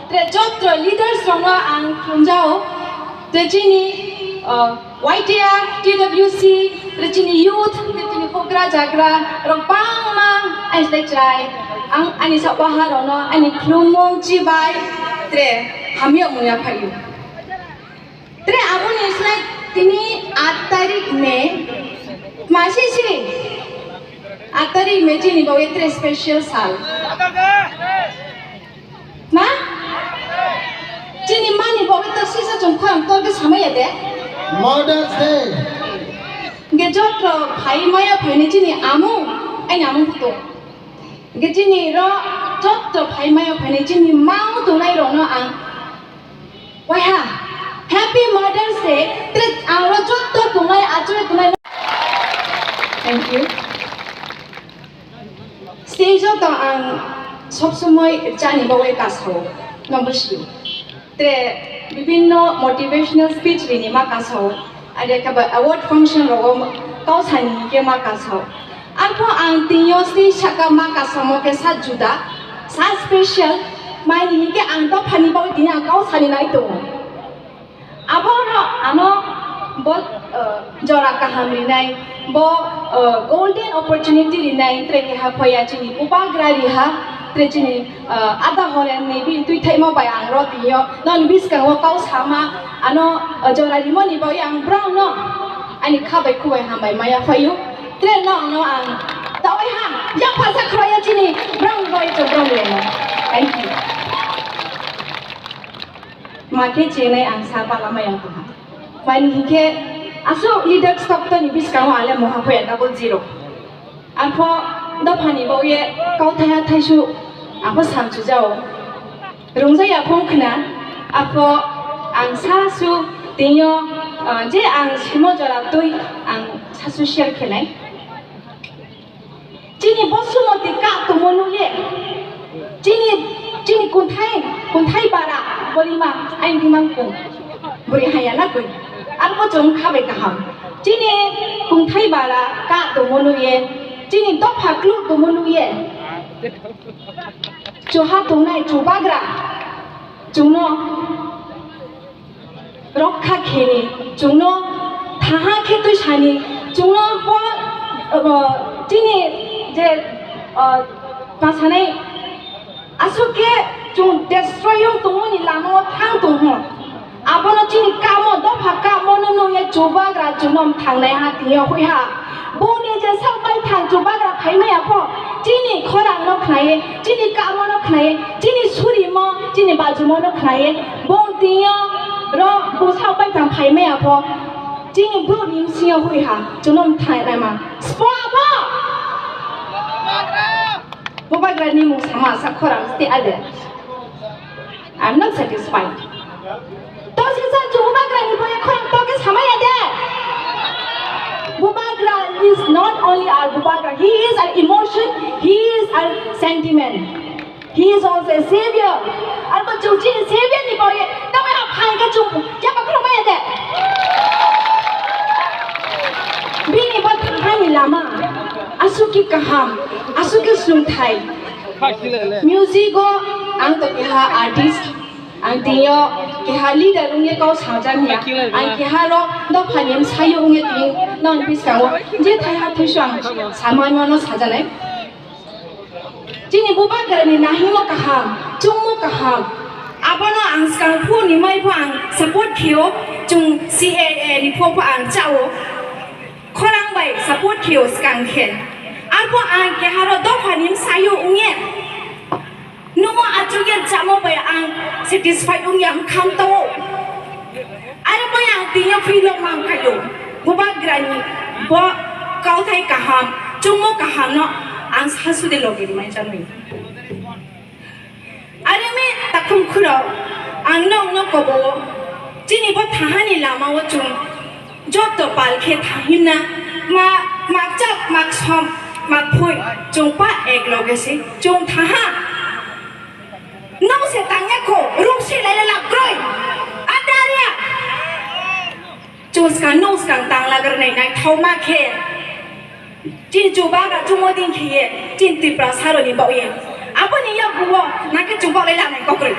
tre Joto leaders from ang Kunjao, tre Jini YTR, TWC, tre Jini youth, tre Jini Koikha Jagra, rong bang mang ai stai trai, ang ani sa wahar ono ani klumong jibai, tre hamyo muya payu. Tre abon islai tini 8 तारीख में मासी सी 8 तारीख में जी निभाओ ये त्रे special साल ना जी निमा निभाओ ये तो सीसा चुम्खा हम तो के समय ये दे Mother's Day गे जो तो भाई माया भाई जी नि आमू आई आमू तो गे जी नि रो जो तो भाई माया भाई जी नि माऊ तो नहीं रो ना आं वाह Happy Mother's Day. Thank you. Stage of the Sobsumoy Jani Bawe Kaso, number 2. The Bibino motivational speech Vinima Kaso, and the award function of Kausani Yamakaso. Alpo Antiosti Shaka Makasamo Sajuda, Sa special, my Nike and Top Hannibal Dina Kausani Naito. Ano bot jora kaham rinai bo golden opportunity rinai tre ha phaya chini Bubagra riha tre chini ada horen ne bi tui thai mo bai ang ro ti yo non bis kan wo kau sama ano jora ri mo ni bo yang brown no ani kha bai khu bai ha bai maya phayu tre no no ang ta oi ha ya pha sa khoya chini brown boy to brown le no thank you Market Chennai ang sapa lama yang tuha. When he ke aso leader stock to ni bis kau ale moha phoya double zero. Apo da phani bo ye kau thaya thaisu apo sam chu jao. Rongsa ya phong khna apo ang sa su tinyo je ang simo jara toi ang sa su share khelai. Chini bosumoti ka to monu ye. Chini kunthai bara bolima aing dimang kun buri hayana kun alpo jong khabe kaham chini kunthai bara ka to monu ye chini to phaklu to monu ye choha to nai Bubagra chungno rokha kheni chungno thaha khetu shani chungno po chini je pasanai asuke chung destroy yung tungo ni lamo thang tungo abono chini kamo do phaka mono no ye Bubagra chunom thang nai ha tiyo hui ha boni je sau bai thang Bubagra phai mai apo chini khorang no khnai chini kamo no khnai chini suri mo chini baju mo no khnai bon tiyo ro bu sau bai thang phai mai apo chini bu nim siyo hui ha chunom thai nai ma spo apo Bubagra ni mu sama sa khorang sti ade I'm not satisfied. Those is a Bubagra ni boy khorang to ke sama ade Bubagra is not only our Bubagra, he is our emotion, he is our sentiment, he is also a savior. Alba chuchi savior ni boy ta mai ap hai ka chung ya ba khro mai ade bini ba thai ni lama asuki kaham asuki slungthai music go ang to keha artist ang tiyo keha leader unge kau sajam ya ang keha ro do phanim sayo unge ting non bisawo je thai ha thusang samanya no sajanai jini Bubagra ni nahi mo kaham chungmo kaham abono ang sang phu ni mai phu ang support khio chung CAA ni phu ang chao khorang bai support khio skang khen alpo ang keharo do phanim sayo unge numo ajugen jamo bai ang satisfied unge ang kham to ara bai ang tiyo philo mang kayo Bubagra ni bo kau thai kaham chungmo kaham no ang sasu de logi mai janoi ara me takum khuro ang nong no kobo chini bo thahani lama wo chung Joto palkhe thahina ma chak mak som mak phoi chung pa ek logesi chung thaha nong se tangya ko rum se lai la groi adaria chung ska nong ska tang la gar nei nai thau ma khe jin Bubagra chung mo ding khe jin ti pra saro ni bau ye apani ya buwo na ke chung bau lai la nai ko groi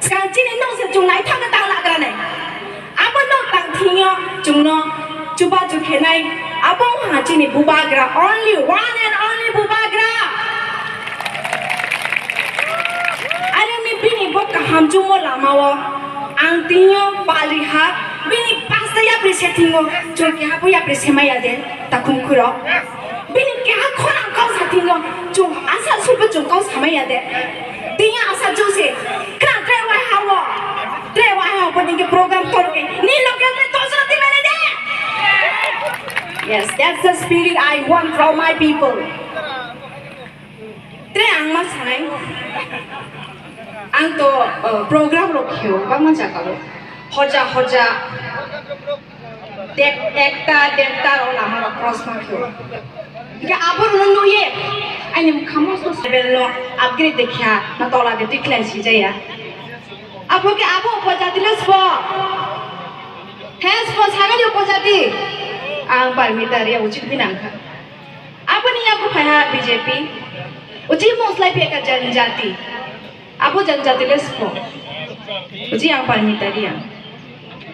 sekarang cini nong se jung nai thang ke tang la ne apa nong tang thingyo jung no cuba kenai apa ha cini Bubagra only one and only Bubagra ada mi bini bok kaham jumo lama wo ang tingyo paliha bini pasta ya presettingo jung ke apa ya presemaya de takum kuro bini ke ha khorang kau sa tingyo jung asa super jung kau samaya de tingya asa jose kra trewa hawo pun ke program korke ni loke ne tosa ti mene de yes that's the spirit I want from my people Reang mas hai ang to program lokyo bang ma jakalo hoja dekta ola ma cross ma kyo ke abur no ye anim khamos to sebello upgrade dekhya na tola de declare si jaya apo ke apo upajati lespo has po sagali upajati ang Parmita ria ucit binangka apa ni aku phaya BJP uci moslai pe ka janjati apo janjati lespo uci ang Parmita ria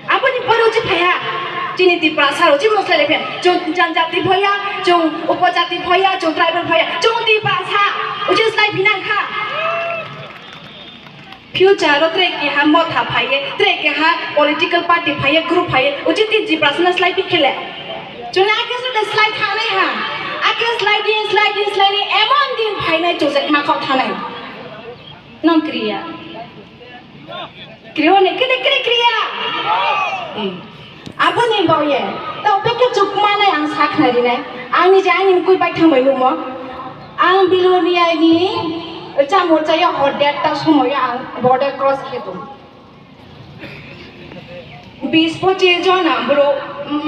apa ni par uci phaya Jiniti prasar uci moslai pe jo janjati phaya jo upajati phaya jo tribal phaya jo ti prasa uci slai binangka future trek ke ha motha phaye trek ke ha political party phaye group phaye uci ti personal slide pikhele jona ke so slide thane ha ake slide emon din phaina project ma khaw thanai nam kriya ne kriya abone boye to peke chukma nai ang sakhnari ne ang ni jani koi bai thamai lu mo ang bilonia ni cha morcha ya hot ta somoy ang border cross khetu 20-25 জন আমব্রো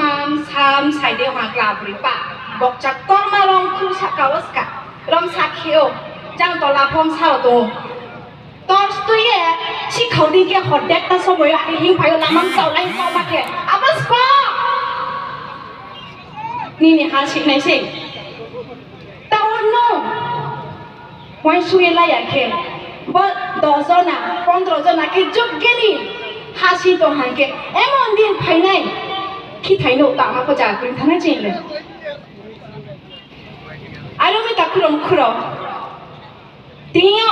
মাম সাম সাইডে হাকলা ব্রিপা বকচা কর্মা রং খু সাকাওসকা রং সাখিও জাং তলা ফম Sao তো তস তুইয়ে শিখাউদি কে হডেক তা সময় I হিং ফাইও লামাম চাওলাই চাও মাকে আবাস পা নি হাসি নাইছে তাও নো ওয়াই সুয়েলা ইয়াকে ব 10 জনা 15 জনা কে জুক গেলি হাসি তো হাঁকে এমন দিন ফাইনাই কি থাইনো তামা কো জাগ্রিন থানা চেইলে আরো মি তাকুরম খুরো তিনিও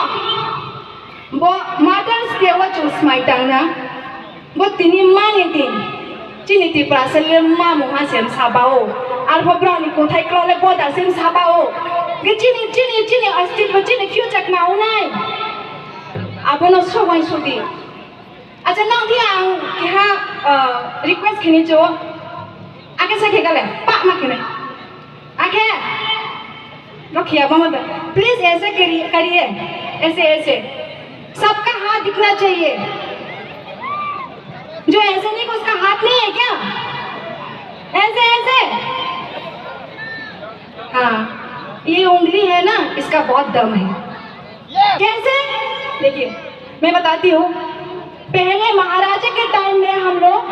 ব মাদার্স ডে ওয়া চুস মাইটাংনা ব তিনি মানে দিন চিনিতি প্রাসেলে মামু হাসেম সাবাও আর ভব্রানি কোথায় ক্রলে বদা সেম সাবাও গে চিনি অস্তিত্ব চিনি ফিউচার নাও নাই আবনো সবাই সুদি আচ্ছা নাও দি আং কেহা রিকোয়েস্ট খিনি জো আগে সাকে গলে পাক মাকিনে आगे रखिए मोहम्मद प्लीज ऐसे करिए ऐसे सबका हाथ दिखना चाहिए जो ऐसे नहीं उसका हाथ नहीं है क्या ऐसे हाँ ये उंगली है ना इसका बहुत दम है कैसे देखिए मैं बताती हूँ पहले महाराजा के टाइम में हम लोग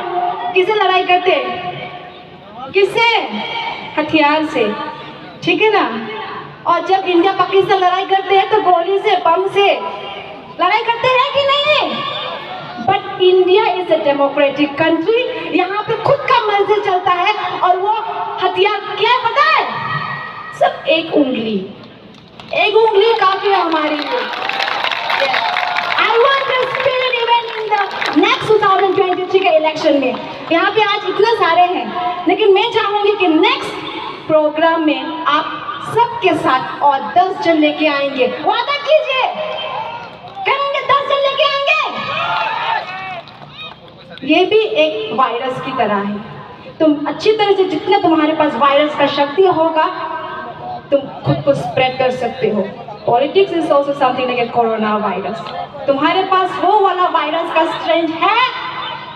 किससे लड़ाई करते किससे हथियार से ठीक है ना और जब इंडिया पाकिस्तान लड़ाई करते हैं तो गोली से बम से लड़ाई करते हैं कि नहीं but India is a democratic country यहाँ पे खुद का मर्जी चलता है और वो हथियार क्या है पता है सब एक उंगली काफी है हमारे लिए I want the spirit even in the next 2023 के इलेक्शन में यहाँ पे आज इतने सारे हैं लेकिन मैं चाहूंगी कि नेक्स्ट प्रोग्राम में आप सबके साथ और 10 जन लेके आएंगे वादा कीजिए करेंगे 10 जन लेके आएंगे ये भी एक वायरस की तरह है तुम अच्छी तरह से जितना तुम्हारे पास वायरस का शक्ति होगा तुम खुद को स्प्रेड कर सकते हो politics is also something like corona virus तुम्हारे पास वो वाला वायरस का स्ट्रेंथ है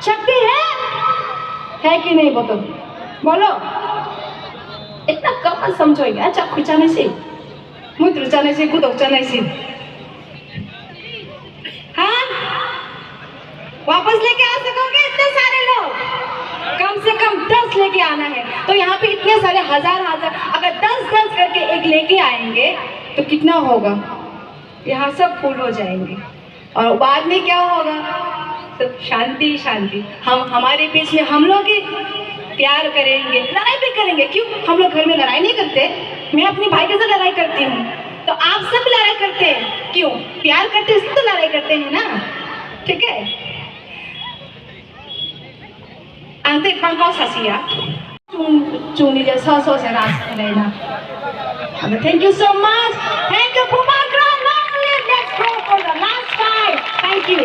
शक्ति है कि नहीं बोलो इतना कम मत समझो यार चाकू जाने से मुद्र जाने से गुदक जाने से हाँ वापस लेके आ सकोगे इतने सारे लोग कम से कम 10 लेके आना है तो यहाँ पे इतने सारे हजार अगर 10 करके एक लेके आएंगे तो कितना होगा यहाँ सब फुल हो जाएंगे और बाद में क्या होगा? सब शांति शांति। हम हमारे बीच में हम लोग ही प्यार करेंगे, लड़ाई भी करेंगे। क्यों? हम लोग घर में लड़ाई नहीं करते? मैं अपने भाई के साथ लड़ाई करती हूँ, तो आप सब लड़ाई करते हैं। क्यों? प्यार करते हैं तो लड़ाई करते हैं ना, ठीक है? अंते पंकाओ सासिया चुनी जैसा सो से रास्ता लेना। Thank you so much. Thank you, Bubagra. Now let's go for the last fight. Thank you.